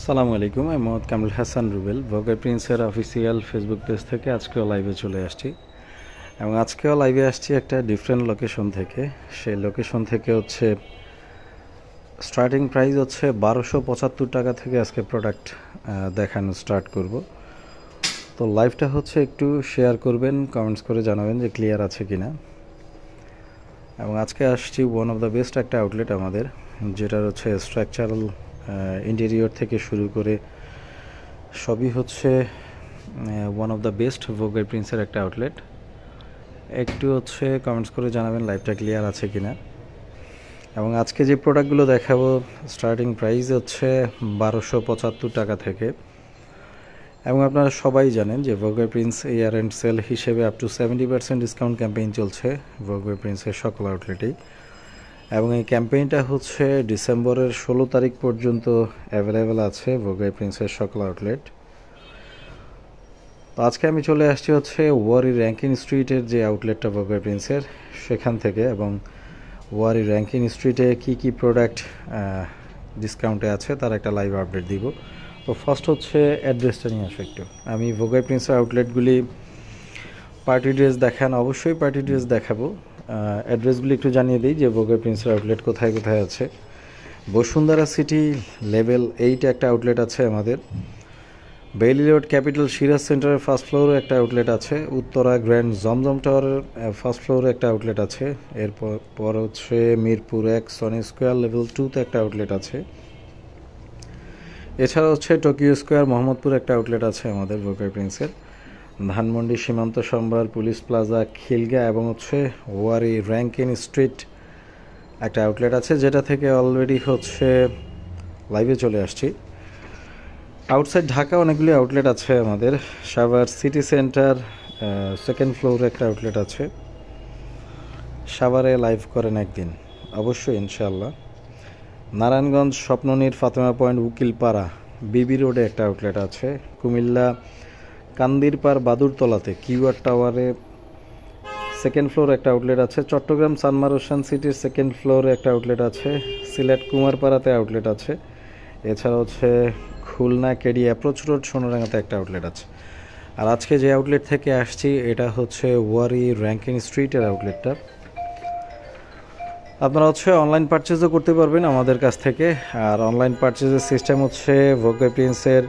আসসালামু আলাইকুম, আমি মোহাম্মদ কামরুল হাসান রুবেল ভোগের প্রিন্সের অফিসিয়াল ফেসবুক পেজ থেকে আজকেও লাইভে চলে আসছি। এবং আজকেও লাইভে আসছি একটা ডিফারেন্ট লোকেশন থেকে। সেই লোকেশন থেকে হচ্ছে স্টার্টিং প্রাইস হচ্ছে 1275 টাকা থেকে আজকে প্রোডাক্ট দেখানো স্টার্ট করব। তো লাইভটা হচ্ছে একটু শেয়ার করবেন, কমেন্টস করে জানাবেন যে ক্লিয়ার আছে কিনা। এবং আজকে আসছি ওয়ান অফ দ্য বেস্ট একটা আউটলেট আমাদের, যেটার হচ্ছে স্ট্রাকচারাল ইন্টেরিয়র থেকে শুরু করে সবই হচ্ছে ওয়ান অফ দ্য বেস্ট ভোগের প্রিন্সের একটা আউটলেট। একটু হচ্ছে কমেন্টস করে জানাবেন লাইভটা ক্লিয়ার আছে কিনা। এবং আজকে যে প্রোডাক্টগুলো দেখাবো স্টার্টিং প্রাইস হচ্ছে 1275 টাকা থেকে। এবং আপনারা সবাই জানেন যে ভোগের প্রিন্স ইয়ার এন্ড সেল হিসেবে আপ টু 70% ডিসকাউন্ট ক্যাম্পেইন চলছে ভোগের প্রিন্সের সকল আউটলেটেই। এবং এই ক্যাম্পেইনটা হচ্ছে ডিসেম্বরের 16 তারিখ পর্যন্ত অ্যাভেলেবেল আছে ভোগের প্রিন্সের সকল আউটলেট। তো আজকে আমি চলে আসছি হচ্ছে ওয়ারি র্যাঙ্কিং স্ট্রিটের যে আউটলেটটা ভোগের প্রিন্সের, সেখান থেকে। এবং ওয়ারি র্যাঙ্কিং স্ট্রিটে কি প্রোডাক্ট ডিসকাউন্টে আছে তার একটা লাইভ আপডেট দিব। তো ফার্স্ট হচ্ছে অ্যাড্রেসটা নিয়ে আসো একটু। আমি ভোগের প্রিন্সের আউটলেটগুলি পার্টি ড্রেস দেখান, অবশ্যই পার্টি ড্রেস দেখাবো। অ্যাড্রেসগুলি একটু জানিয়ে দিই যে ভোগের প্রিন্সের আউটলেট কোথায় কোথায় আছে। বসুন্ধরা সিটি লেভেল 8 একটা আউটলেট আছে আমাদের। বেইলি রোড ক্যাপিটাল সিরাজ সেন্টারের ফার্স্ট ফ্লোরে একটা আউটলেট আছে। উত্তরা গ্র্যান্ড জমজম টাওয়ারের ফার্স্ট ফ্লোরে একটা আউটলেট আছে। এরপর হচ্ছে মিরপুর 1 সনি স্কোয়ার লেভেল 2তে একটা আউটলেট আছে। এছাড়া হচ্ছে টোকিও স্কোয়ার মোহাম্মদপুর একটা আউটলেট আছে আমাদের ভোগের প্রিন্সের। ধানমন্ডি সীমান্ত সম্ভার পুলিশ প্লাজা খিলগা এবং হচ্ছে ওয়ারি র্যাঙ্কিং স্ট্রিট একটা আউটলেট আছে, যেটা থেকে অলরেডি হচ্ছে লাইভে চলে আসছি। আউটসাইড ঢাকা অনেকগুলি আউটলেট আছে আমাদের। সাভার সিটি সেন্টার সেকেন্ড ফ্লোরে একটা আউটলেট আছে। সাভারে লাইভ করেন একদিন অবশ্যই ইনশাআল্লাহ। নারায়ণগঞ্জ স্বপ্ননীর ফাতেমা পয়েন্ট উকিলপাড়া বিবি রোডে একটা আউটলেট আছে। কুমিল্লা কান্দিরপাড় বাদুরতলাতে কিউআর টাওয়ারে সেকেন্ড ফ্লোর একটা আউটলেট আছে। চট্টগ্রাম সানমার ওশান সিটির সেকেন্ড ফ্লোরে একটা আউটলেট আছে। সিলেট কুমারপাড়াতে আউটলেট আছে। এছাড়া হচ্ছে খুলনা কেডি অ্যাপ্রোচ রোড সোনারাঙ্গাতে একটা আউটলেট আছে। আর আজকে যে আউটলেট থেকে আসছি এটা হচ্ছে ওয়ারি র্যাঙ্কিং স্ট্রিটের আউটলেটটা। আপনারা হচ্ছে অনলাইন পারচেজও করতে পারবেন আমাদের কাছ থেকে। আর অনলাইন পারচেজের সিস্টেম হচ্ছে ভোগের প্রিন্সের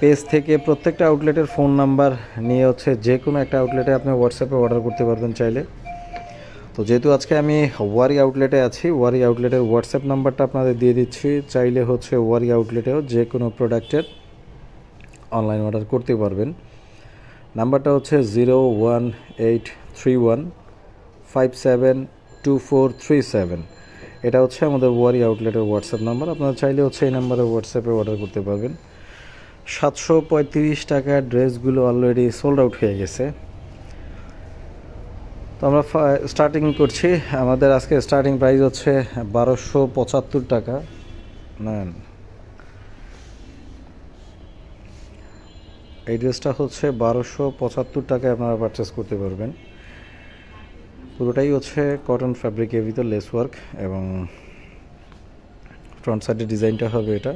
পেজ থেকে প্রত্যেকটা আউটলেটের ফোন নাম্বার নিয়ে হচ্ছে যে কোনো একটা আউটলেটে আপনি হোয়াটসঅ্যাপে অর্ডার করতে পারবেন চাইলে। তো যেহেতু আজকে আমি ওয়ারি আউটলেটে আছি, ওয়ারি আউটলেটের হোয়াটসঅ্যাপ নাম্বারটা আপনাদের দিয়ে দিচ্ছি। চাইলে হচ্ছে ওয়ারি আউটলেটেও যে কোনো প্রোডাক্টের অনলাইন অর্ডার করতে পারবেন। নাম্বারটা হচ্ছে 01831572437। এটা হচ্ছে আমাদের ওয়ারি আউটলেটের হোয়াটসঅ্যাপ নাম্বার। আপনারা চাইলে হচ্ছে এই নাম্বারে হোয়াটসঅ্যাপে অর্ডার করতে পারবেন। 735 টাকার ড্রেসগুলো অলরেডি সোল্ড আউট হয়ে গেছে। তো আমরা স্টার্টিং করছি। আমাদের আজকে স্টার্টিং প্রাইস হচ্ছে 1275 টাকা। নেন, এই ড্রেসটা হচ্ছে 1275 টাকায় আপনারা পারচেস করতে পারবেন। পুরোটাই হচ্ছে কটন ফ্যাব্রিকের ভিতর লেস ওয়ার্ক, এবং ফ্রন্ট সাইডের ডিজাইনটা হবে এটা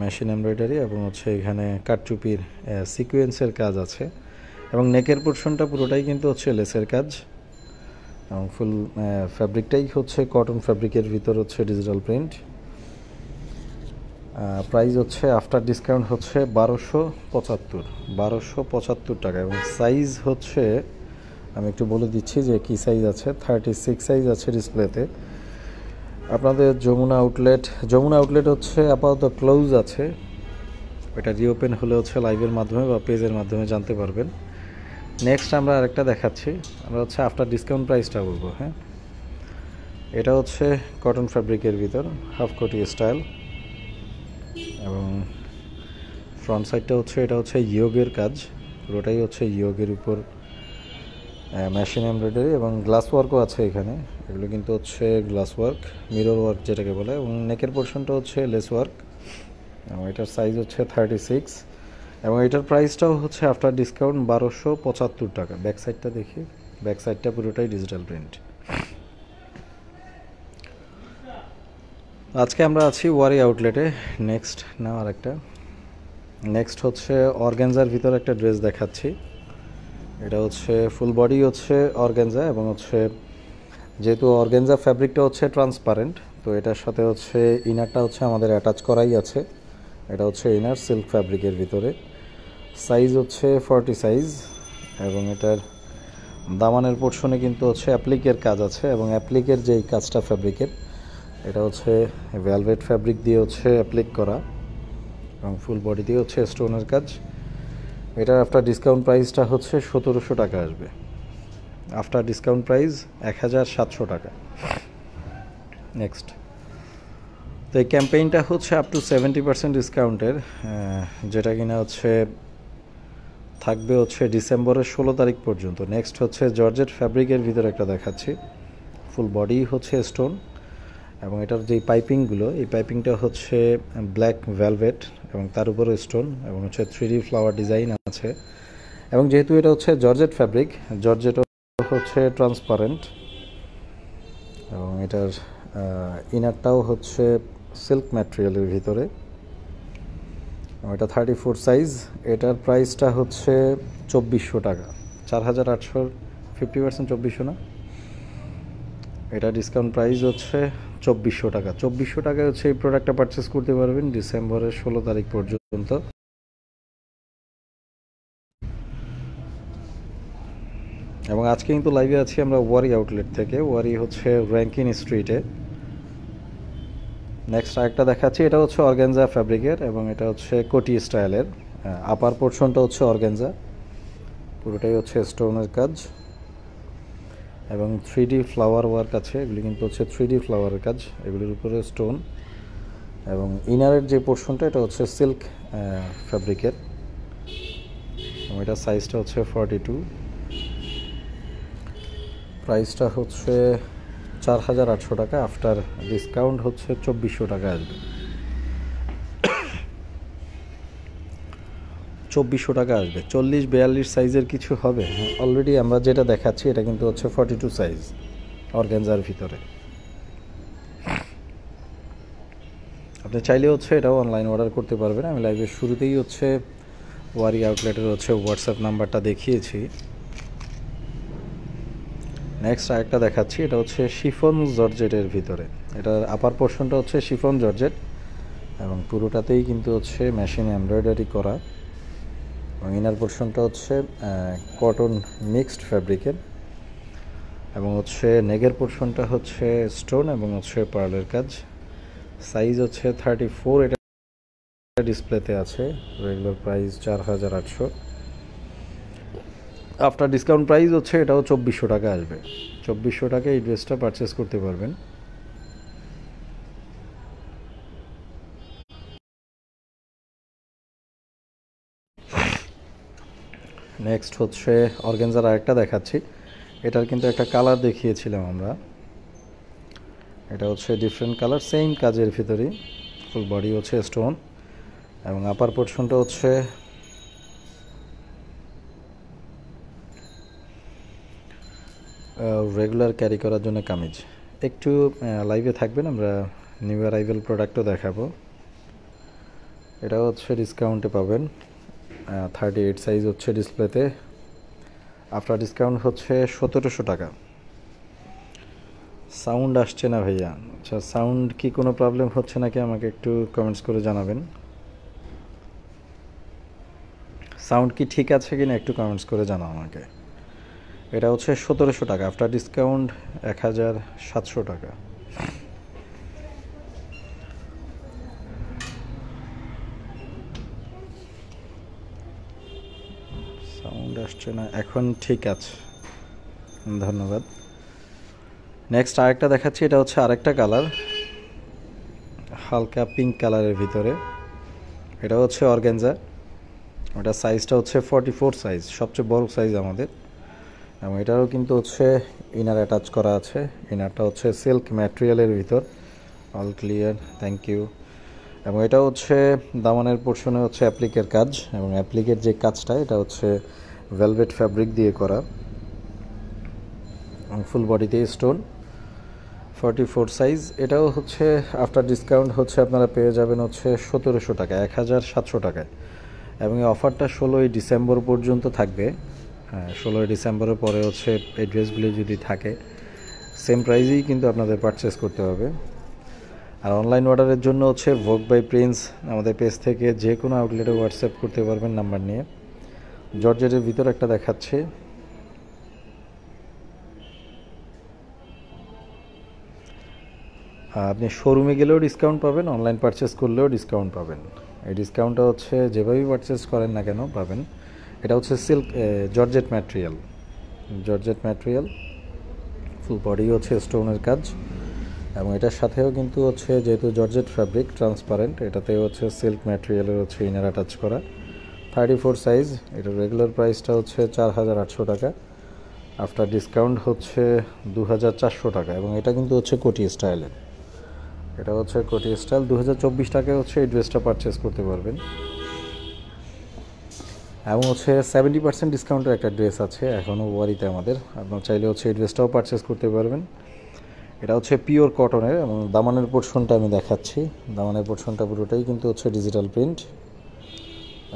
মেশিন এমব্রয়ডারি, এবং হচ্ছে এখানে কাটচুপির সিকোয়েন্সের কাজ আছে। এবং নেকের পোর্শনটা পুরোটাই কিন্তু হচ্ছে লেসের কাজ, এবং ফুল ফ্যাব্রিকটাই হচ্ছে কটন ফ্যাব্রিকের ভিতর হচ্ছে ডিজিটাল প্রিন্ট। প্রাইস হচ্ছে আফটার ডিসকাউন্ট হচ্ছে 1275 টাকা। এবং সাইজ হচ্ছে আমি একটু বলে দিচ্ছি যে কী সাইজ আছে। 36 সাইজ আছে ডিসপ্লেতে। আপনাদের যমুনা আউটলেট হচ্ছে আপাতত ক্লোজ আছে। এটা রিওপেন হলে হচ্ছে লাইভের মাধ্যমে বা পেজের মাধ্যমে জানতে পারবেন। নেক্সট আমরা আরেকটা দেখাচ্ছি। আমরা হচ্ছে আফটার ডিসকাউন্ট প্রাইসটা বলবো। হ্যাঁ, এটা হচ্ছে কটন ফ্যাব্রিকের ভিতর হাফ কোটি স্টাইল, এবং ফ্রন্ট সাইডটা হচ্ছে এটা হচ্ছে ইয়োগের কাজ। পুরোটাই হচ্ছে ইয়োগের উপর মেশিন এমব্রয়ডারি, এবং গ্লাস ওয়ার্কও আছে এখানে। এগুলো কিন্তু হচ্ছে গ্লাস ওয়ার্ক, মিরর ওয়ার্ক যেটাকে বলে। এবং নেকের পোর্শনটা হচ্ছে লেস ওয়ার্ক, এবং এটার সাইজ হচ্ছে 36, এবং এটার প্রাইসটাও হচ্ছে আফটার ডিসকাউন্ট 1275 টাকা। ব্যাক সাইডটা দেখি, ব্যাক সাইডটা পুরোটাই ডিজিটাল প্রিন্ট। আজকে আমরা আছি ওয়ারি আউটলেটে। নেক্সট হচ্ছে অর্গানজার ভিতরে একটা ড্রেস দেখাচ্ছি। এটা হচ্ছে ফুল বডি হচ্ছে অর্গানজা, এবং হচ্ছে যেহেতু অর্গানজা ফ্যাব্রিকটা হচ্ছে ট্রান্সপারেন্ট, তো এটার সাথে হচ্ছে ইনারটা হচ্ছে আমাদের অ্যাটাচ করাই আছে। এটা হচ্ছে ইনার সিল্ক ফ্যাব্রিকের ভিতরে, সাইজ হচ্ছে 40 সাইজ, এবং এটার দামানের পোর্শনে কিন্তু হচ্ছে অ্যাপ্লিকের কাজ আছে, এবং অ্যাপ্লিকের যেই কাজটা ফ্যাব্রিকের, এটা হচ্ছে ভেলভেট ফ্যাব্রিক দিয়ে হচ্ছে অ্যাপ্লিক করা, এবং ফুল বডি দিয়ে হচ্ছে স্টোনের কাজ। এটার আফটার ডিসকাউন্ট প্রাইসটা হচ্ছে 1700 টাকা আসবে। আফটার ডিসকাউন্ট প্রাইস 1700 টাকা। নেক্সট, তো এই ক্যাম্পেইনটা হচ্ছে আপ টু 70% ডিসকাউন্টের, যেটা কিনা হচ্ছে থাকবে হচ্ছে ডিসেম্বরের 16 তারিখ পর্যন্ত। নেক্সট হচ্ছে জর্জেট ফ্যাব্রিকের ভিতরে একটা দেখাচ্ছি। ফুল বডি হচ্ছে স্টোন, এবং এটার যেই পাইপিংগুলো, এই পাইপিংটা হচ্ছে ব্ল্যাক ভেলভেট, এবং তার উপরে স্টোন, এবং হচ্ছে 3D ফ্লাওয়ার ডিজাইন আছে। এবং যেহেতু এটা হচ্ছে জর্জেট ফ্যাব্রিক, জর্জেটও হচ্ছে ট্রান্সপারেন্ট, এবং এটার ইনারটাও হচ্ছে সিল্ক ম্যাটেরিয়ালের ভিতরে, এবং এটা 34 সাইজ। এটার প্রাইসটা হচ্ছে 2400 টাকা। 4800, 50% 2400 না, এটা ডিসকাউন্ট প্রাইস হচ্ছে 2400 টাকা। 2400 টাকায় হচ্ছে এই প্রোডাক্টটা পারচেস করতে পারবেন ডিসেম্বরের 16 তারিখ পর্যন্ত। এবং আজকে কিন্তু লাইভে আছি আমরা ওয়ারি আউটলেট থেকে। ওয়ারি হচ্ছে র্যাঙ্কিন স্ট্রিটে। নেক্সট আরেকটা দেখাচ্ছি। এটা হচ্ছে অর্গানজা ফ্যাব্রিকের, এবং এটা হচ্ছে কোটি স্টাইলের। আপার পোর্শনটা হচ্ছে অর্গানজা, পুরোটাই হচ্ছে স্টোনের কাজ, এবং 3D ফ্লাওয়ার ওয়ার্ক আছে। এগুলি কিন্তু হচ্ছে 3D ফ্লাওয়ারের কাজ, এগুলির উপরে স্টোন। এবং ইনারের যে পোর্শনটা, এটা হচ্ছে সিল্ক ফ্যাব্রিকের, এবং এটা সাইজটা হচ্ছে 42। প্রাইসটা হচ্ছে 4800 টাকা। আফটার ডিসকাউন্ট হচ্ছে 2400 টাকা আসবে। 2400 টাকা আসবে। 40-42 সাইজের কিছু হবে। অলরেডি আমরা যেটা দেখাচ্ছি এটা কিন্তু হচ্ছে 42 সাইজ অর্গানজার ভিতরে। আপনি চাইলে হচ্ছে এটাও অনলাইন অর্ডার করতে পারবেন। আমি লাইভের শুরুতেই হচ্ছে ওয়ারি আউটলেটের হচ্ছে হোয়াটসঅ্যাপ নাম্বারটা দেখিয়েছি। নেক্সট আরেকটা দেখাচ্ছি। এটা হচ্ছে শিফন জর্জেটের ভিতরে। এটার আপার পোর্শনটা হচ্ছে শিফন জর্জেট, এবং পুরোটাতেই কিন্তু হচ্ছে মেশিন এমব্রয়ডারি করা, এবং ইনার পোর্শনটা হচ্ছে কটন মিক্সড ফ্যাব্রিকের, এবং হচ্ছে নেগের পোর্শনটা হচ্ছে স্টোন, এবং হচ্ছে পার্লের কাজ। সাইজ হচ্ছে 34। এটা ডিসপ্লেতে আছে। Regular price 4800। After discount price হচ্ছে এটাও 2400 টাকা আসবে। 2400 টাকা এই ড্রেসটা পারচেস করতে পারবেন। নেক্সট হচ্ছে অর্গানজার আরেকটা দেখাচ্ছি। এটার কিন্তু একটা কালার দেখিয়েছিলাম আমরা। এটা হচ্ছে ডিফারেন্ট কালার, সেম কাজের ভিতরেই। ফুল বডি হচ্ছে স্টোন, এবং আপার পোর্শনটা হচ্ছে রেগুলার ক্যারি করার জন্য কামিজ। একটু লাইভে থাকবেন, আমরা নিউ অ্যারাইভেল প্রোডাক্টও দেখাবো। এটা হচ্ছে ডিসকাউন্টে পাবেন। 38 সাইজ হচ্ছে ডিসপ্লেতে। আফটার ডিসকাউন্ট হচ্ছে 1700 টাকা। সাউন্ড আসছে না ভাইয়া? আচ্ছা, সাউন্ড কি কোনো প্রবলেম হচ্ছে নাকি আমাকে একটু কমেন্টস করে জানাবেন। সাউন্ড কি ঠিক আছে কিনা একটু কমেন্টস করে জানাও আমাকে। এটা হচ্ছে 1700 টাকা। আফটার ডিসকাউন্ট 1700 টাকা। সাউন্ড আসছে না, এখন ঠিক আছে, ধন্যবাদ। নেক্সট আরেকটা দেখাচ্ছি। এটা হচ্ছে আরেকটা কালার, হালকা পিঙ্ক কালারের ভিতরে। এটা হচ্ছে অর্গানজা। ওটা সাইজটা হচ্ছে 44 সাইজ, সবচেয়ে বড় সাইজ আমাদের, এবং এটারও কিন্তু হচ্ছে ইনার অ্যাটাচ করা আছে। ইনারটা হচ্ছে সিল্ক ম্যাটেরিয়ালের ভিতর। All clear, thank you. এবং এটা হচ্ছে দামানের পোর্শনে হচ্ছে অ্যাপ্লিকের কাজ, এবং অ্যাপ্লিকের যে কাজটা এটা হচ্ছে ভেলভেট ফ্যাব্রিক দিয়ে করা, এবং ফুল বডিতে স্টোন। 44 সাইজ, এটাও হচ্ছে আফটার ডিসকাউন্ট হচ্ছে আপনারা পেয়ে যাবেন হচ্ছে 1700 টাকা, 1700 টাকায়। এবং এই অফারটা 16ই ডিসেম্বর পর্যন্ত থাকবে। 16ই ডিসেম্বরের পরে হচ্ছে এই ড্রেসগুলি যদি থাকে সেম প্রাইজেই কিন্তু আপনাদের পারচেস করতে হবে। আর অনলাইন অর্ডারের জন্য হচ্ছে ভোগ বাই প্রিন্স আমাদের পেজ থেকে যে কোনো আউটলেটে হোয়াটসঅ্যাপ করতে পারবেন নাম্বার নিয়ে। জর্জেটের ভিতর একটা দেখাচ্ছে, আপনি শোরুমে গেলেও ডিসকাউন্ট পাবেন, অনলাইন পারচেস করলেও ডিসকাউন্ট পাবেন। এই ডিসকাউন্টটা হচ্ছে যেভাবেই পারচেস করেন না কেন পাবেন। এটা হচ্ছে silk georgette material, georgette material, full body হচ্ছে স্টোনের কাজ। এবং এটার সাথেও কিন্তু হচ্ছে যেহেতু জর্জেট ফ্যাব্রিক ট্রান্সপারেন্ট, এটাতে হচ্ছে সিল্ক ম্যাটেরিয়ালের হচ্ছে ইনার অ্যাটাচ করা। 34 সাইজ, এটার রেগুলার প্রাইসটা হচ্ছে 4800 টাকা, আফটার ডিসকাউন্ট হচ্ছে 2400 টাকা। এবং এটা কিন্তু হচ্ছে কোটি স্টাইলের, এটা হচ্ছে কোটি স্টাইল। 2024 টাকায় হচ্ছে এই ড্রেসটা পারচেস করতে পারবেন। এবং হচ্ছে 70% ডিসকাউন্টের একটা ড্রেস আছে এখনও ওয়ারিতে আমাদের, আপনার চাইলে হচ্ছে এই ড্রেসটাও পারচেস করতে পারবেন। এটা হচ্ছে পিওর কটনের এবং দামানের পোর্শনটা আমি দেখাচ্ছি। দামানের পোর্শনটা পুরোটাই কিন্তু হচ্ছে ডিজিটাল প্রিন্ট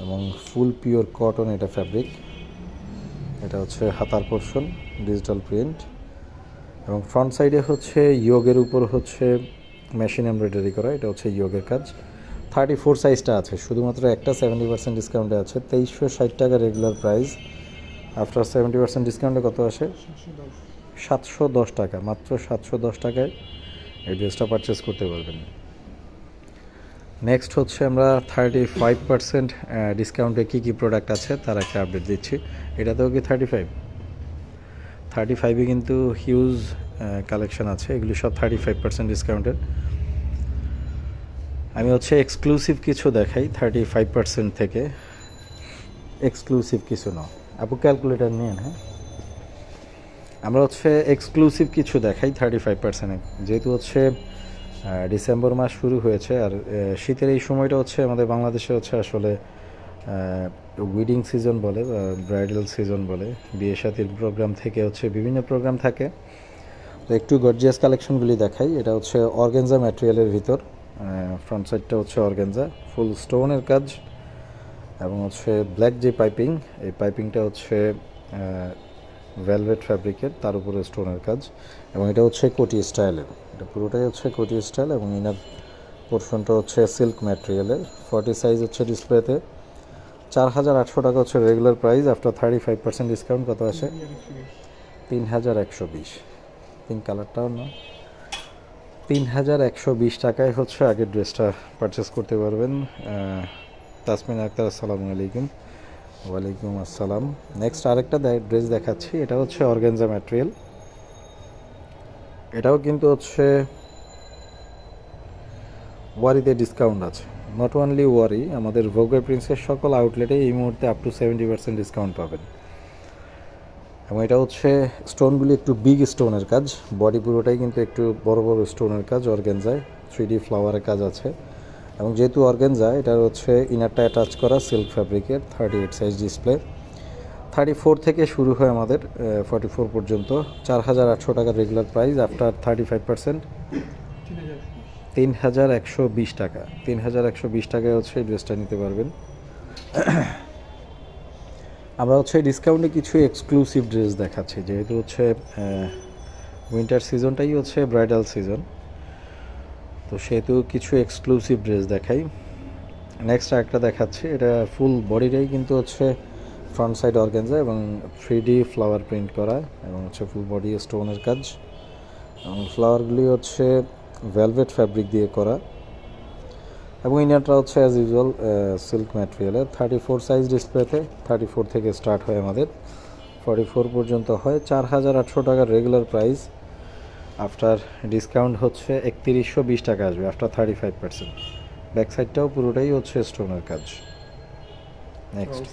এবং ফুল পিওর কটন এটা ফ্যাব্রিক। এটা হচ্ছে হাতার পোর্শন, ডিজিটাল প্রিন্ট এবং ফ্রন্ট সাইডে হচ্ছে ইয়োগের উপর হচ্ছে মেশিন এমব্রয়ডারি করা, এটা হচ্ছে ইয়োগের কাজ। 34 সাইজটা আছে, শুধুমাত্র একটা 70% ডিসকাউন্টে আছে 2360 টাকা রেগুলার প্রাইস। আফটার 70% ডিসকাউন্টে কত আসে? 710 টাকা, মাত্র 710 টাকায় এই ড্রেসটা পারচেস করতে পারবেন। নেক্সট হচ্ছে আমরা 35% ডিসকাউন্টে কী কী প্রোডাক্ট আছে তার একটা আপডেট দিচ্ছি। এটাতেও কি 35-এ কিন্তু হিউজ কালেকশন আছে, এগুলি সব 35% ডিসকাউন্টের। আমি হচ্ছে এক্সক্লুসিভ কিছু দেখাই 35% থেকে, এক্সক্লুসিভ কিছু না। আপু ক্যালকুলেটার নিয়ে, হ্যাঁ, আমরা হচ্ছে এক্সক্লুসিভ কিছু দেখাই 35%-এ, যেহেতু হচ্ছে ডিসেম্বর মাস শুরু হয়েছে আর শীতের এই সময়টা হচ্ছে আমাদের বাংলাদেশে হচ্ছে আসলে উইডিং সিজন বলে, ব্রাইডাল সিজন বলে, বিয়ে শাদীর প্রোগ্রাম থেকে হচ্ছে বিভিন্ন প্রোগ্রাম থাকে। তো একটু গর্জিয়াস কালেকশনগুলি দেখাই। এটা হচ্ছে অর্গানজা ম্যাটেরিয়ালের ভিতর, ফ্রন্ট সাইডটা হচ্ছে অর্গানজা, ফুল স্টোনের কাজ এবং হচ্ছে ব্ল্যাক যে পাইপিং, এই পাইপিংটা হচ্ছে ভেলভেট ফ্যাব্রিকের, তার উপরে স্টোনের কাজ। এবং এটা হচ্ছে কোটি স্টাইলের, এটা পুরোটাই হচ্ছে কোটি স্টাইল এবং ইনার পোর্শনটা হচ্ছে সিল্ক ম্যাটেরিয়ালের। 40 সাইজ হচ্ছে ডিসপ্লেতে। 4800 টাকা হচ্ছে রেগুলার প্রাইস, আফটার 35% ডিসকাউন্ট কত আসে? 3120। পিঙ্ক কালারটাও না, 3120 টাকায় হচ্ছে আগের ড্রেসটা পারচেস করতে পারবেন। তাসমিন আক্তার, আসসালামু আলাইকুম। ওয়ালাইকুম আসসালাম। নেক্সট আরেকটা ড্রেস দেখাচ্ছি, এটা হচ্ছে অর্গানজা ম্যাটেরিয়াল। এটাও কিন্তু হচ্ছে ওয়ারিতে ডিসকাউন্ট আছে, নট অনলি ওয়ারি, আমাদের ভোগ বাই প্রিন্সের সকল আউটলেটে এই মুহূর্তে আপ টু 70% ডিসকাউন্ট পাবেন। এবং এটা হচ্ছে স্টোনগুলি একটু বিগ স্টোনের কাজ, বডি পুরোটাই কিন্তু একটু বড় বড় স্টোনের কাজ, অর্গানজায় 3D ফ্লাওয়ারের কাজ আছে। এবং যেহেতু অর্গানজা, এটার হচ্ছে ইনারটা অ্যাটাচ করা সিল্ক ফ্যাব্রিকের। 38 সাইজ ডিসপ্লে। 34 থেকে শুরু হয় আমাদের 44 পর্যন্ত। 4800 টাকার রেগুলার প্রাইস, আফটার 35% 3120 টাকা। 3120 টাকায় হচ্ছে এই ড্রেসটা নিতে পারবেন। আমরা হচ্ছে ডিসকাউন্টে কিছু এক্সক্লুসিভ ড্রেস দেখাচ্ছি, যেহেতু হচ্ছে উইন্টার সিজনটাই হচ্ছে ব্রাইডাল সিজন, তো সেহেতু কিছু এক্সক্লুসিভ ড্রেস দেখাই। নেক্সট একটা দেখাচ্ছি, এটা ফুল বডিটাই কিন্তু হচ্ছে ফ্রন্ট সাইড অর্গানজা এবং 3D ফ্লাওয়ার প্রিন্ট করা এবং হচ্ছে ফুল বডি স্টোনের কাজ এবং ফ্লাওয়ারগুলি হচ্ছে ভেলভেট ফ্যাব্রিক দিয়ে করা এবং ইনারটা হচ্ছে অ্যাজ ইউজুয়াল সিল্ক ম্যাটেরিয়ালের। 34 সাইজ ডিসপ্লেতে, 34 থেকে স্টার্ট হয় আমাদের, 44 পর্যন্ত হয়। 4800 টাকার রেগুলার প্রাইস, আফটার ডিসকাউন্ট হচ্ছে 3120 টাকা আসবে, আফটার 35%। ব্যাক সাইডটাও পুরোটাই হচ্ছে স্টোনের কাজ। নেক্সট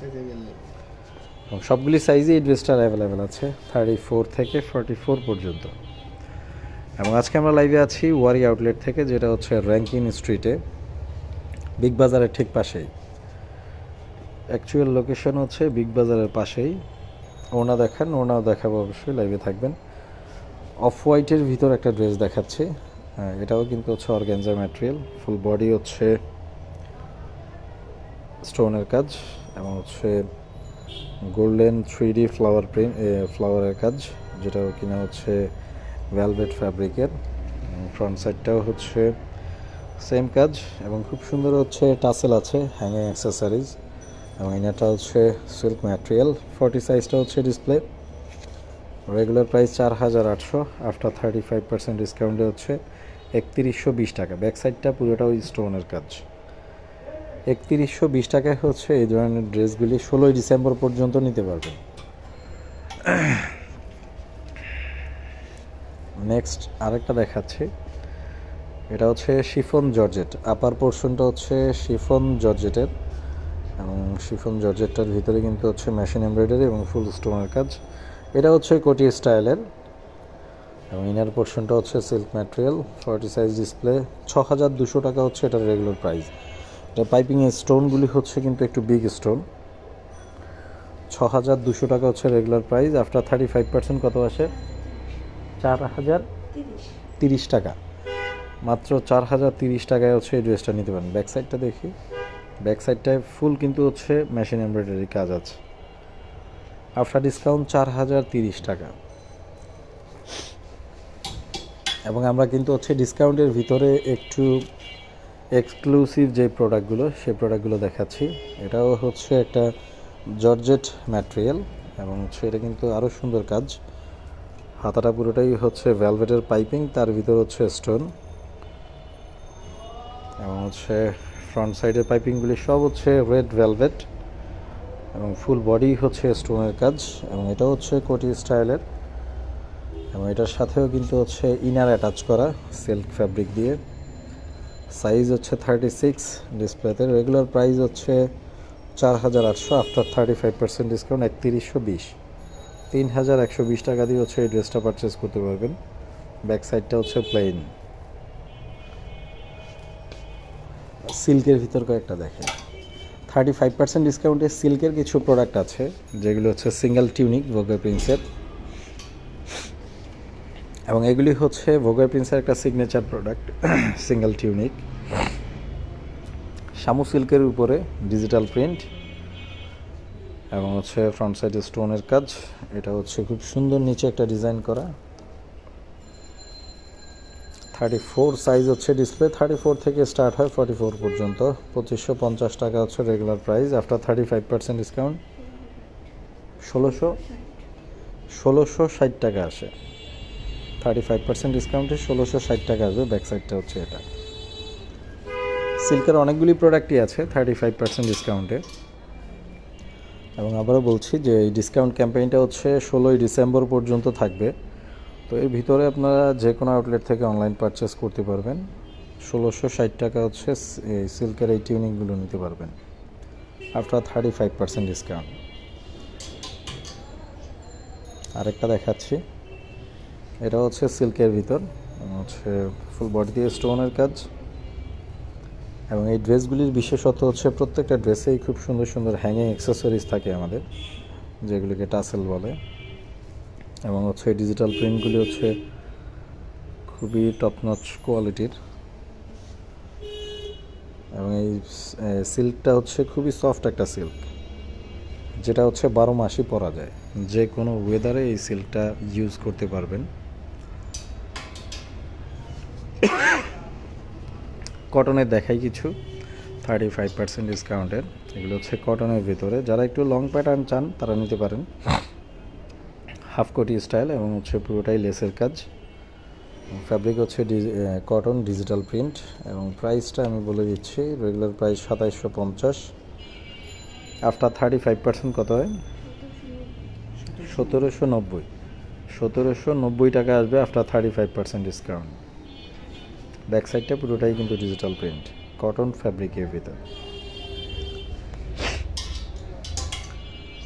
এবং সবগুলি সাইজে এই ড্রেসটার অ্যাভেলেবেল আছে 34 থেকে 44 পর্যন্ত। এবং আজকে আমরা লাইভে আছি ওয়ারি আউটলেট থেকে, যেটা হচ্ছে র্যাঙ্কিন স্ট্রিটে, বিগ বাজারের ঠিক পাশেই। অ্যাকচুয়াল লোকেশন হচ্ছে বিগ বাজারের পাশেই। ওনা দেখান, ওনাও দেখাবো অবশ্যই, লাইভে থাকবেন। অফ হোয়াইটের ভিতর একটা ড্রেস দেখাচ্ছি। এটাও কিন্তু হচ্ছে অর্গানজা ম্যাটেরিয়াল, ফুল বডি হচ্ছে স্টোনের কাজ এবং হচ্ছে গোল্ডেন 3D ফ্লাওয়ারের কাজ, যেটাও কিনা হচ্ছে ভেলভেট ফ্যাব্রিকের। ফ্রন্ট সাইডটাও হচ্ছে সেম কাজ এবং খুব সুন্দর হচ্ছে টাসেল আছে, হ্যাঙ্গিং অ্যাক্সেসরিজ, এবং ইনারটা হচ্ছে সিল্ক ম্যাটেরিয়াল। 40 সাইজটা হচ্ছে ডিসপ্লে। রেগুলার প্রাইস 4800, আফটার 35% ডিসকাউন্টে হচ্ছে 3120 টাকা। ব্যাক সাইডটা পুরোটা ওই স্টোনের কাজ। 3120 টাকায় হচ্ছে এই ধরনের ড্রেসগুলি 16 ডিসেম্বর পর্যন্ত নিতে পারবেন। নেক্সট আরেকটা দেখাচ্ছি, এটা হচ্ছে শিফন জর্জেট। আপার পোর্শনটা হচ্ছে শিফন জর্জেটের, এবং শিফন জর্জেটটার ভিতরে কিন্তু হচ্ছে মেশিন এমব্রয়ডারি এবং ফুল স্টোনের কাজ। এটা হচ্ছে কোটি স্টাইলের, এবং ইনার পোর্শনটা হচ্ছে সিল্ক ম্যাটেরিয়াল। 40 size display. 6200 টাকা হচ্ছে এটার রেগুলার প্রাইস। এটা পাইপিংয়ের স্টোনগুলি হচ্ছে কিন্তু একটু বিগ স্টোন। 6200 টাকা হচ্ছে রেগুলার প্রাইস। আফটার 35% কত আসে? 4030 টাকা। মাত্র 4030 টাকায় হচ্ছে এই ড্রেসটা নিতে পারেন। ব্যাক সাইডটা দেখি, ব্যাক সাইডটায় ফুল কিন্তু হচ্ছে মেশিন এমব্রয়ডারি কাজ আছে। আফটার ডিসকাউন্ট 4030 টাকা। এবং আমরা কিন্তু হচ্ছে ডিসকাউন্টের ভিতরে একটু এক্সক্লুসিভ যে প্রোডাক্টগুলো, সেই প্রোডাক্টগুলো দেখাচ্ছি। এটাও হচ্ছে একটা জর্জেট ম্যাটেরিয়াল, এবং হচ্ছে এটা কিন্তু আরও সুন্দর কাজ। হাতাটা পুরোটাই হচ্ছে ভেলভেটের পাইপিং, তার ভিতর হচ্ছে স্টোন, এবং হচ্ছে ফ্রন্ট সাইডের পাইপিংগুলি সব হচ্ছে রেড ভেলভেট, এবং ফুল বডি হচ্ছে স্টোনের কাজ। এবং এটা হচ্ছে কোটি স্টাইলের, এবং এটার সাথেও কিন্তু হচ্ছে ইনার অ্যাটাচ করা সিল্ক ফ্যাব্রিক দিয়ে। সাইজ হচ্ছে 36 ডিসপ্লেতে। রেগুলার প্রাইস হচ্ছে 4800, আফটার 35% ডিসকাউন্ট 3120। 3120 টাকা দিয়ে হচ্ছে এই ড্রেসটা পারচেস করতে পারবেন। ব্যাক সাইডটা হচ্ছে প্লেন। সিল্কের ভিতর কয়েকটা দেখে। 35% ডিসকাউন্টে সিল্কের কিছু প্রোডাক্ট আছে, যেগুলো হচ্ছে সিঙ্গেল টিউনিক ভোগার প্রিন্সের, এবং এগুলি হচ্ছে ভোগার প্রিন্সের একটা signature product, single tunic. Shamu সিল্কের উপরে ডিজিটাল প্রিন্ট, এবং হচ্ছে ফ্রন্ট সাইডে স্টোনের কাজ। এটা হচ্ছে খুব সুন্দর নিচে একটা ডিজাইন করা। 34 সাইজ হচ্ছে ডিসপ্লে। 34 থেকে স্টার্ট হয় 44 পর্যন্ত। 2550 টাকা হচ্ছে রেগুলার প্রাইস। আফটার 35% ডিসকাউন্ট 1660 টাকা আসে। 35% ডিসকাউন্টে 1660 টাকা আসবে। ব্যাক সাইডটা হচ্ছে এটা। সিল্কের অনেকগুলি প্রোডাক্টই আছে 35% ডিসকাউন্টে, এবং আবারও বলছি যে এই ডিসকাউন্ট ক্যাম্পেইনটা হচ্ছে 16 ডিসেম্বর পর্যন্ত থাকবে। তো এর ভিতরে আপনারা যে কোনো আউটলেট থেকে অনলাইন পারচেস করতে পারবেন। 1660 টাকা হচ্ছে এই সিল্কের এই টিউনিংগুলো নিতে পারবেন আফটার 35% ডিসকাউন্ট। আরেকটা দেখাচ্ছি, এটা হচ্ছে সিল্কের ভিতর, হচ্ছে ফুল বডি দিয়ে স্টোনের কাজ। এবং এই ড্রেসগুলির বিশেষত্ব হচ্ছে প্রত্যেকটা ড্রেসেই খুব সুন্দর সুন্দর হ্যাঙ্গিং অ্যাক্সেসরিজ থাকে আমাদের, যেগুলিকে টাসেল বলে। এবং হচ্ছে ডিজিটাল প্রিন্টগুলি হচ্ছে খুবই টপ নচ কোয়ালিটির, এবং এই সিল্কটা হচ্ছে খুবই সফট একটা সিল্ক, যেটা হচ্ছে 12 মাসই পরা যায়। যে কোনো ওয়েদারে এই সিল্কটা ইউজ করতে পারবেন। কটনের দেখাই কিছু 35% ডিসকাউন্টের। এগুলো হচ্ছে কটনের ভিতরে। যারা একটু লং প্যাটার্ন চান তারা নিতে পারেন। হাফ কোটি স্টাইল, এবং হচ্ছে পুরোটাই লেসের কাজ। ফ্যাব্রিক হচ্ছে কটন ডিজিটাল প্রিন্ট, এবং প্রাইসটা আমি বলে দিচ্ছি। Regular price 2750। আফটার 35% কত হয়? 1790। 1790 টাকা আসবে আফটার 35% ডিসকাউন্ট। ব্যাক সাইডটা পুরোটাই কিন্তু ডিজিটাল প্রিন্ট, কটন ফ্যাব্রিকের ভিতর।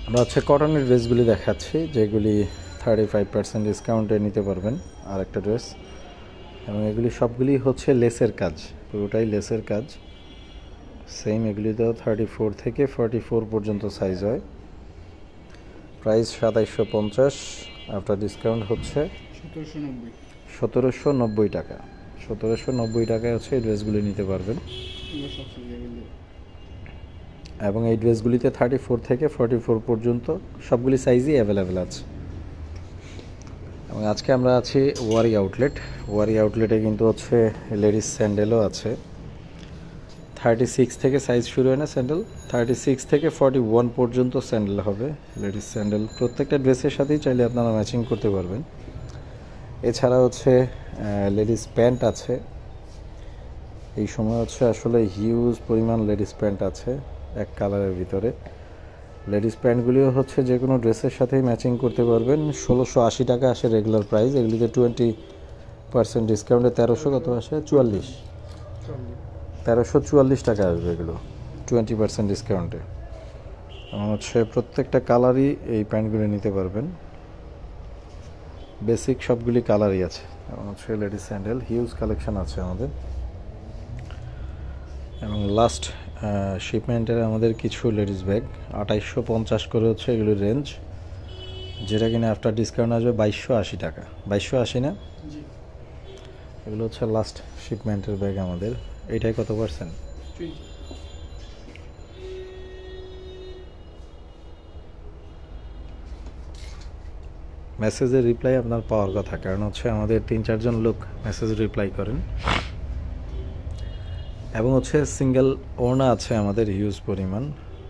আমরা হচ্ছে কটনের ড্রেসগুলি দেখাচ্ছি, যেগুলি 35% ডিসকাউন্টে নিতে পারবেন। আর একটা ড্রেস, এবং এগুলি সবগুলি হচ্ছে লেসের কাজ, পুরোটাই লেসের কাজ। সেম এগুলিতেও 34 থেকে 44 পর্যন্ত সাইজ হয়। প্রাইস 2750, আফটার ডিসকাউন্ট হচ্ছে 1790 টাকা। 1790 টাকায় হচ্ছে এই ড্রেসগুলি নিতে পারবেন। এবং এই ড্রেসগুলিতে 34 থেকে 44 পর্যন্ত সবগুলি সাইজই অ্যাভেলেবেল আছে। এবং আজকে আমরা আছি ওয়ারি আউটলেট। ওয়ারি আউটলেটে কিন্তু হচ্ছে লেডিস স্যান্ডেলও আছে। 36 থেকে সাইজ শুরু হয় না স্যান্ডেল, 36 থেকে 41 পর্যন্ত স্যান্ডেল হবে, লেডিস স্যান্ডেল। প্রত্যেকটা ড্রেসের সাথেই চাইলে আপনারা ম্যাচিং করতে পারবেন। এছাড়া হচ্ছে লেডিস প্যান্ট আছে। এই সময় হচ্ছে আসলে হিউজ পরিমাণ লেডিস প্যান্ট আছে এক কালারের ভিতরে। লেডিস প্যান্টগুলিও হচ্ছে যে কোনো ড্রেসের সাথেই ম্যাচিং করতে পারবেন। 1680 টাকা আসে রেগুলার প্রাইস। এগুলিতে 20% ডিসকাউন্টে 1300 কত আসে, 1344 টাকা আসবে এগুলো 20% ডিসকাউন্টে। এবং হচ্ছে প্রত্যেকটা কালারই এই প্যান্টগুলি নিতে পারবেন। বেসিক সবগুলি কালারই আছে। এবং হচ্ছে লেডিস স্যান্ডেল হিউজ কালেকশন আছে আমাদের। এবং লাস্ট শিপমেন্টের আমাদের কিছু লেডিস ব্যাগ 2850 করে হচ্ছে এগুলির রেঞ্জ, যেটা কিনা আফটার ডিসকাউন্ট আসবে 2280 টাকা। 2280 না, এগুলো হচ্ছে লাস্ট শিপমেন্টের ব্যাগ আমাদের। এইটাই কত পার্সেন্ট? মেসেজের রিপ্লাই আপনার পাওয়ার কথা, কারণ হচ্ছে আমাদের 3-4 জন লোক মেসেজ রিপ্লাই করেন। এবং হচ্ছে সিঙ্গেল ওড়না আছে আমাদের হিউজ পরিমাণ।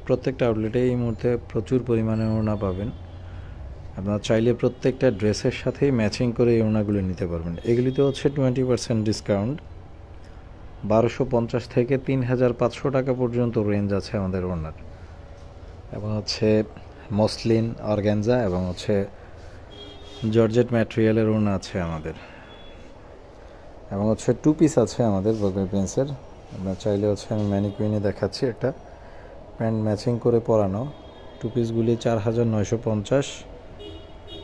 প্রত্যেকটা আউটলেটে এই মুহূর্তে প্রচুর পরিমাণে ওড়না পাবেন। আপনারা চাইলে প্রত্যেকটা ড্রেসের সাথেই ম্যাচিং করে এই ওড়নাগুলো নিতে পারবেন। এগুলিতে হচ্ছে 20% ডিসকাউন্ট। 1250 থেকে 3500 টাকা পর্যন্ত রেঞ্জ আছে আমাদের ওড়নার। এবং হচ্ছে মসলিন, অর্গানজা এবং হচ্ছে জর্জেট ম্যাটেরিয়ালের ওড়না আছে আমাদের। এবং হচ্ছে 2 পিস আছে আমাদের বগের প্রিন্সের। আপনার চাইলে হচ্ছে আমি ম্যানিকুইনে দেখাচ্ছি, একটা প্যান্ট ম্যাচিং করে পরানো। 2 পিসগুলি 4950।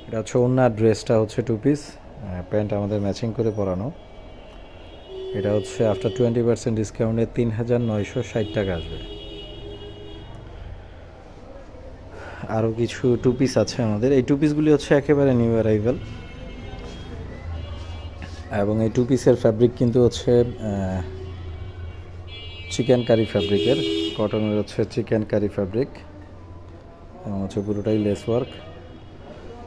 এটা হচ্ছে ওড়নার, ড্রেসটা হচ্ছে 2 পিস, প্যান্ট আমাদের ম্যাচিং করে পরানো। এটা হচ্ছে আফটার 20% ডিসকাউন্টে 3960 টাকা আসবে। আরও কিছু 2 পিস আছে আমাদের। এই 2 পিসগুলি হচ্ছে একেবারে নিউ অ্যারাইভাল। এবং এই 2 পিসের ফ্যাব্রিক কিন্তু হচ্ছে চিকেন কারি ফ্যাব্রিকের, কটনের হচ্ছে চিকেন কারি ফ্যাব্রিক। এবং হচ্ছে পুরোটাই লেস ওয়ার্ক।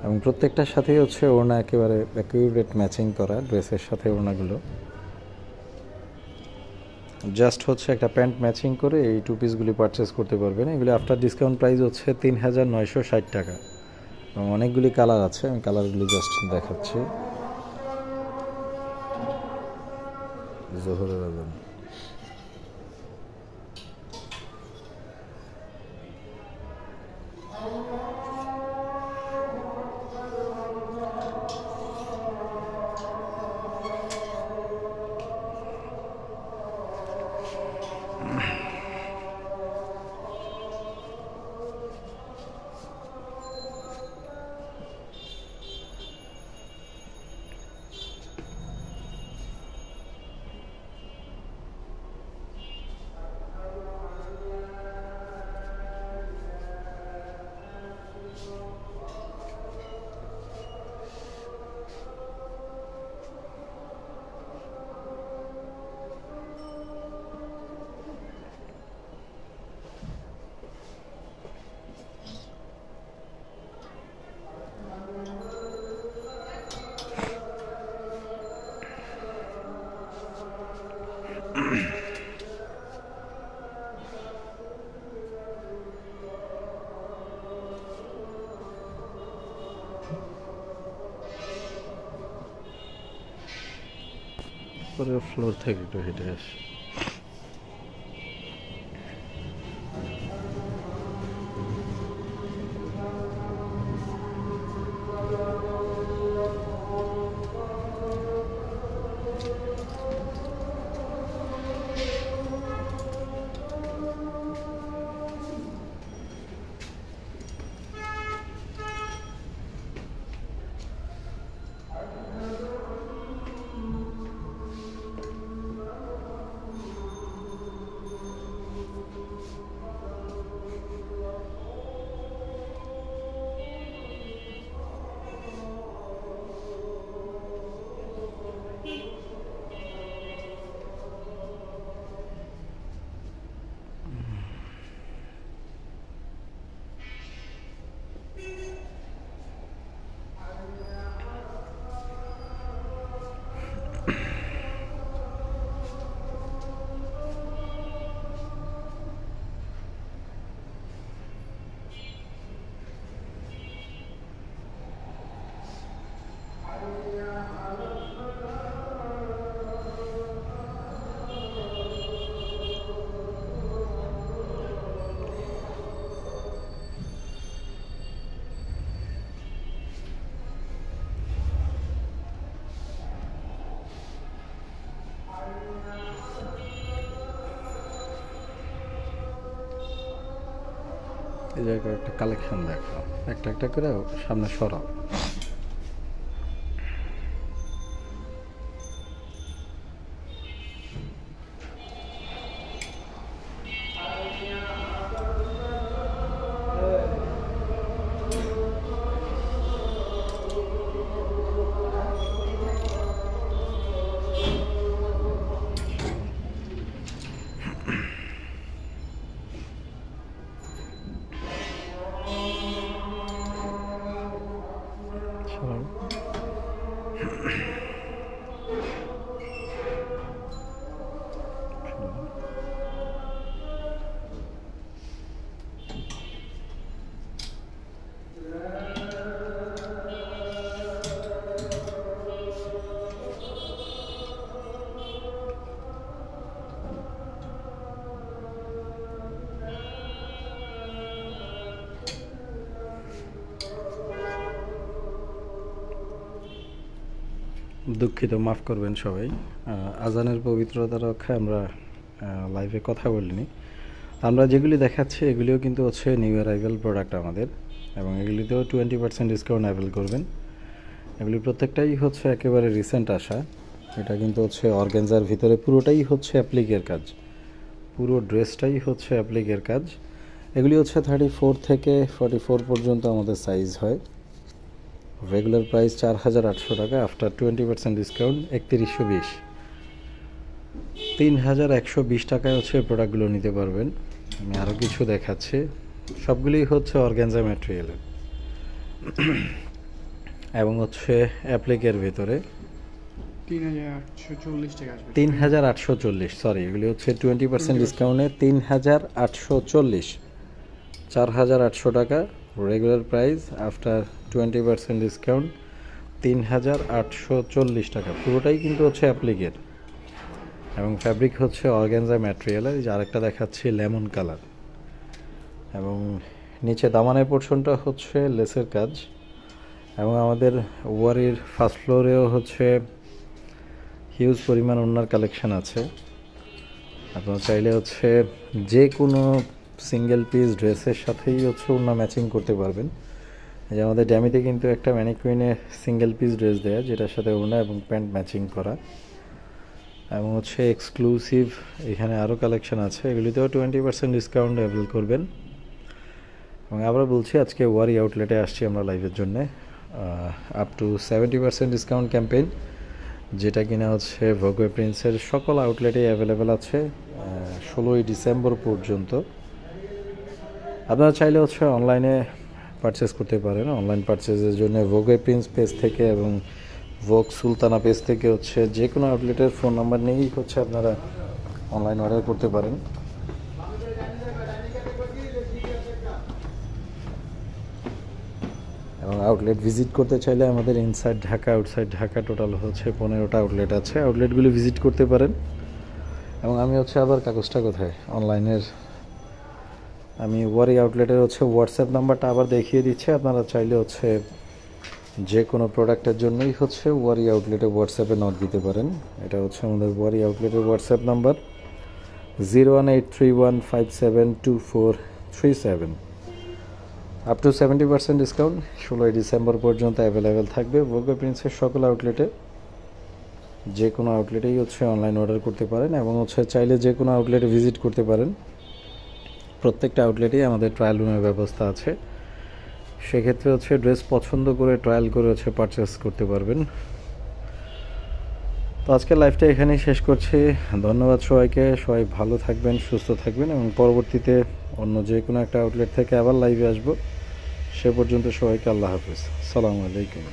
এবং প্রত্যেকটার সাথেই হচ্ছে ওড়না একেবারে অ্যাকিউরেট ম্যাচিং করা ড্রেসের সাথে ওড়নাগুলো। জাস্ট হচ্ছে একটা প্যান্ট ম্যাচিং করে এই 2 পিসগুলি পারচেস করতে পারবেন। এগুলি আফটার ডিসকাউন্ট প্রাইস হচ্ছে 3960 টাকা। এবং অনেকগুলি কালার আছে, আমি কালারগুলি জাস্ট দেখাচ্ছি। জোহরের আজান। পরের ফ্লোর থেকে একটু হেঁটে আসি। এই জায়গায় একটা কালেকশন দেখো, একটা একটা করে সামনে সরাও। সরাও। দুঃখিত, মাফ করবেন সবাই। আজানের পবিত্রতা রক্ষায় আমরা লাইভে কথা বলিনি। আমরা যেগুলি দেখাচ্ছি এগুলিও কিন্তু হচ্ছে নিউ অ্যারাইভেল প্রোডাক্ট আমাদের, এবং এগুলিতেও 20% ডিসকাউন্ট অ্যাভেল করবেন। এগুলি প্রত্যেকটাই হচ্ছে একেবারে রিসেন্ট আসা। এটা কিন্তু হচ্ছে অর্গানজার ভিতরে পুরোটাই হচ্ছে অ্যাপ্লিকের কাজ, পুরো ড্রেসটাই হচ্ছে অ্যাপ্লিকের কাজ। এগুলি হচ্ছে 34 থেকে 44 পর্যন্ত আমাদের সাইজ হয়। রেগুলার প্রাইস 4800 টাকা, আফটার 20% ডিসকাউন্ট 3120। 3120 টাকায় হচ্ছে প্রোডাক্টগুলো নিতে পারবেন। আমি আরও কিছু দেখাচ্ছি, সবগুলোই হচ্ছে অর্গানজা ম্যাটেরিয়ালের এবং হচ্ছে অ্যাপ্লিকের ভিতরে 3840, সরি, এগুলি হচ্ছে 20% ডিসকাউন্টে 3840, 4800 টাকা রেগুলার প্রাইস, আফটার 20% ডিসকাউন্ট 3840 টাকা। পুরোটাই কিন্তু হচ্ছে অ্যাপ্লিকের এবং ফ্যাব্রিক হচ্ছে অর্গানজা ম্যাটেরিয়ালের। যে আরেকটা দেখাচ্ছি লেমন কালার, এবং নিচে দামানের পোর্শনটা হচ্ছে লেসের কাজ। এবং আমাদের ওয়ারির ফার্স্ট ফ্লোরেও হচ্ছে হিউজ পরিমাণ ওড়নার কালেকশন আছে। আপনারা চাইলে হচ্ছে যে কোনো সিঙ্গেল পিস ড্রেসের সাথেই হচ্ছে ওড়না ম্যাচিং করতে পারবেন। এই যে আমাদের ড্যামিতে কিন্তু একটা ম্যানিকুইনে সিঙ্গেল পিস ড্রেস দেয়া, যেটার সাথে ওড়না এবং প্যান্ট ম্যাচিং করা, এবং হচ্ছে এক্সক্লুসিভ এখানে আরও কালেকশন আছে। এগুলিতেও 20% ডিসকাউন্ট অ্যাভেল করবেন। এবং আবার বলছি, আজকে ওয়ারি আউটলেটে আসছি আমরা লাইভের জন্যে, আপ টু 70% ডিসকাউন্ট ক্যাম্পেইন, যেটা কিনা হচ্ছে ভোগওয়ে প্রিন্সের সকল আউটলেটেই অ্যাভেলেবেল আছে 16ই ডিসেম্বর পর্যন্ত। আপনারা চাইলে হচ্ছে অনলাইনে পারচেস করতে পারেন। অনলাইন পারচেসের জন্য ভোগওয়ে প্রিন্স পেজ থেকে এবং ভোগ সুলতানা পেজ থেকে হচ্ছে যে কোনো আউটলেটের ফোন নাম্বার নিয়েই হচ্ছে আপনারা অনলাইন অর্ডার করতে পারেন। এবং আউটলেট ভিজিট করতে চাইলে আমাদের inside Dhaka, outside Dhaka total হচ্ছে 15টা আউটলেট আছে। আউটলেটগুলি ভিজিট করতে পারেন। এবং আমি হচ্ছে আবার কাগজটা কোথায় অনলাইনের, আমি ওয়ারি আউটলেটের হচ্ছে হোয়াটসঅ্যাপ নাম্বারটা আবার দেখিয়ে দিচ্ছি। আপনারা চাইলে হচ্ছে যে কোনো প্রোডাক্টের জন্যই হচ্ছে ওয়ারি আউটলেটে হোয়াটসঅ্যাপে নক দিতে পারেন। এটা হচ্ছে আমাদের ওয়ারি আউটলেটের WhatsApp number 01831572437। Up to 70% discount 16ই ডিসেম্বর পর্যন্ত অ্যাভেলেবেল থাকবে ভোগওয়ে প্রিন্সের সকল আউটলেটে। যে কোনো আউটলেটেই হচ্ছে অনলাইন অর্ডার করতে পারেন, এবং হচ্ছে চাইলে যে কোনো আউটলেটে ভিজিট করতে পারেন। প্রত্যেকটা আউটলেটেই আমাদের ট্রায়াল রুমের ব্যবস্থা আছে। সেক্ষেত্রে হচ্ছে ড্রেস পছন্দ করে ট্রায়াল করে হচ্ছে পারচেস করতে পারবেন। তো আজকের লাইভটা এখানেই শেষ করছি। ধন্যবাদ সবাইকে। সবাই ভালো থাকবেন, সুস্থ থাকবেন, এবং পরবর্তীতে অন্য যে কোনো একটা আউটলেট থেকে আবার লাইভে আসবো। সে পর্যন্ত সবাইকে আল্লাহ হাফেজ, আসসালামু আলাইকুম।